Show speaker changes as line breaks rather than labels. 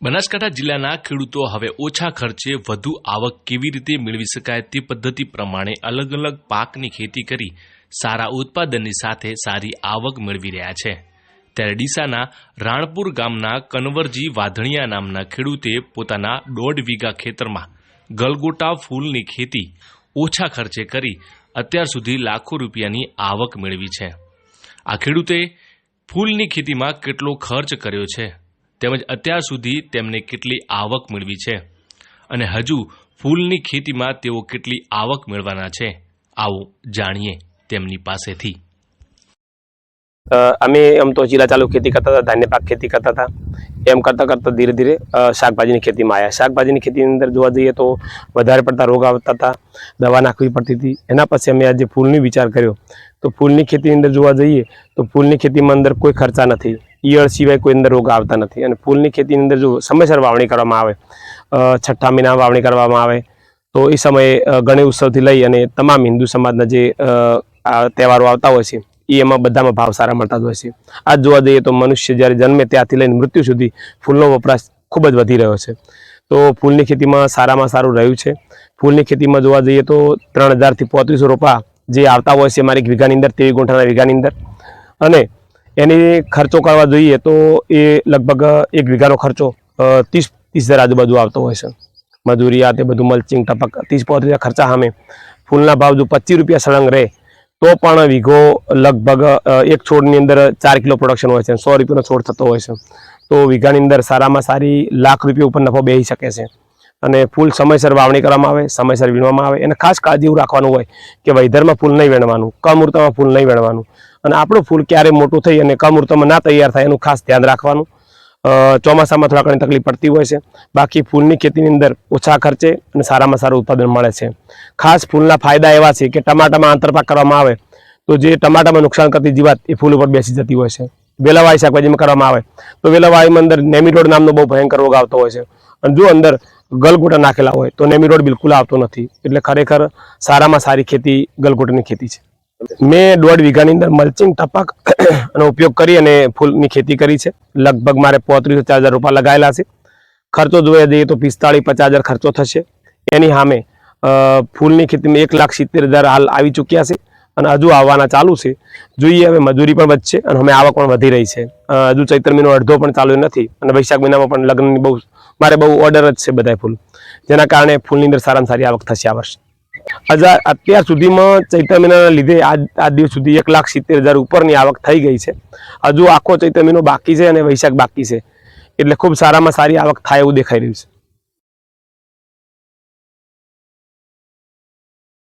બનાસકાંઠા જિલ્લાના ખેડૂતો હવે ઓછા ખર્ચે વધુ આવક કેવી રીતે મેળવી શકાય તે પદ્ધતિ પ્રમાણે અલગ અલગ પાકની ખેતી કરી સારા ઉત્પાદનની સાથે સારી આવક મેળવી રહ્યા છે। ત્યારે ડીસાના રાણપુર ગામના કનવરજી વાધણિયા નામના ખેડૂતે પોતાના 1.5 વીઘા ખેતરમાં ગલગોટા ફૂલની ખેતી ઓછા ખર્ચે કરી અત્યાર સુધી લાખો રૂપિયાની આવક મેળવી છે। આ ખેડૂતે ફૂલની ખેતીમાં કેટલો ખર્ચ કર્યો છે તેમજ અત્યાર સુધી તેમને કેટલી આવક મેળવી છે અને હજુ ફૂલની ખેતીમાં તેઓ કેટલી આવક મેળવવાના છે, આવો જાણીએ તેમની પાસેથી।
અમે એમ તો ચીલા ચાલુ खेती करता था, धान्य पाक खेती करता था। एम करता करता धीरे धीरे शाकभाजी खेती में आया। शाकभाजी खेती अंदर जोवा जईए तो वधारे पड़ता रोग आवता था, दवा नाखवी पड़ती थी। एना पछी अमे आज फूलनी विचार कर्यो तो फूलनी खेती अंदर जोवा जईए तो फूलनी खेती में अंदर कोई खर्चा नहीं, ईयळ सिवाय कोई अंदर रोग आवता नहीं। अने फूलनी खेती अंदर जो समयसर वावणी करवामां आवे, छठ्ठा महीना वावणी करवामां आवे तो ए समये गणेश उत्सवथी लई अने तमाम हिंदू समाजना जे तहेवारो आवता होय छे एमां बधामां भाव सारा मळता होय छे। आज जोवा जईए तो मनुष्य ज्यारे जन्मे त्यारथी लईने मृत्यु सुधी फूलनो वपराश खूब ज वधी रह्यो छे। तो फूलनी खेतीमां सारामां सारुं रह्युं छे। फूलनी खेतीमां जोवा जईए तो 3000 થી 3500 रोपा जे आवता होय छे मारी वीघानी अंदर 23 गुंठाना वीघानी अंदर, अने एनी खर्चो करवा जोईए तो ए लगभग 1 वीघानो खर्चो 30,000 आजुबाजु आवतो होय छे। मजूरी आ ते बधुं मल्चिंग टपक 30-35 खर्चा सामे फूलना भाव जो 25 रुपया सळंग रहे तो पण वीघो लगभग एक छोड़नी अंदर 4 किलो प्रोडक्शन होय छे। 100 रुपयानो छोड़ थतो होय छे तो वीघानी अंदर सारामां सारी लाख रुपया उपर नफो बेही शके छे। अने फूल समयसर वावणी करवामां आवे, समयसर वीणवामां आवे। एने खास काळजी एवुं राखवानुं होय के वैधरमां फूल नहीं वेणवानुं, कमुहूर्तमां फूल नहीं वेणवानुं अने आपणुं फूल क्यारे मोटुं थई अने कमुहूर्तमां ना तैयार थाय एनुं खास ध्यान राखवानुं। ચોમાસામાં થોડા ઘણી તકલીફ પડતી હોય છે, બાકી ફૂલની ખેતીની અંદર ઓછા ખર્ચે અને સારામાં સારું ઉત્પાદન મળે છે। ખાસ ફૂલના ફાયદા એવા છે કે ટમાટામાં આંતરપાક કરવામાં આવે તો જે ટમાટામાં નુકસાન કરતી જીવાત એ ફૂલ ઉપર બેસી જતી હોય છે। વેલાવાળી શાકભાજીમાં કરવામાં આવે તો વેલાવાળીમાં અંદર નેમિટોડ નામનો બહુ ભયંકર રોગ આવતો હોય છે અને જો અંદર ગલગોટા નાખેલા હોય તો નેમિટોડ બિલકુલ આવતો નથી। એટલે ખરેખર સારામાં સારી ખેતી ગલગોટાની ખેતી છે। मैं 1.5 વીઘાની अंदर मल्चिंग टपक उपयोग करी अने फूलनी खेती करी है। लगभग मारे 35,000 रुपया लगायेला है। खर्चो जोवा जईए तो 45-50,000 खर्चो थशे। एनी सामे फूलनी खेती में 1,70,000 हाल आवी चूक्या है अने हजू आववाना चालू है। जोईए हवे मजूरी पण वधशे अने हमे आवक पण वधी रही है। हजू चैत्र महीनो अर्धो पण चालू नहीं अने वैशाख महीनामां पण लग्ननी बहु मारे बहु ऑर्डर ज छे बधाय फूल, जेना कारणे फूलनी अंदर सारामां सारी आवक थशे आ वर्षे। અત્યાર સુધીમાં ચૈત્ર મહિનાના લીધે આ દિવસ સુધી 1,70,000 ઉપરની આવક થઈ ગઈ છે। હજુ આખો ચૈત્ર મહિનો બાકી છે અને વૈશાખ બાકી છે, એટલે ખૂબ સારામાં સારી આવક થાય એવું દેખાઈ રહ્યું છે।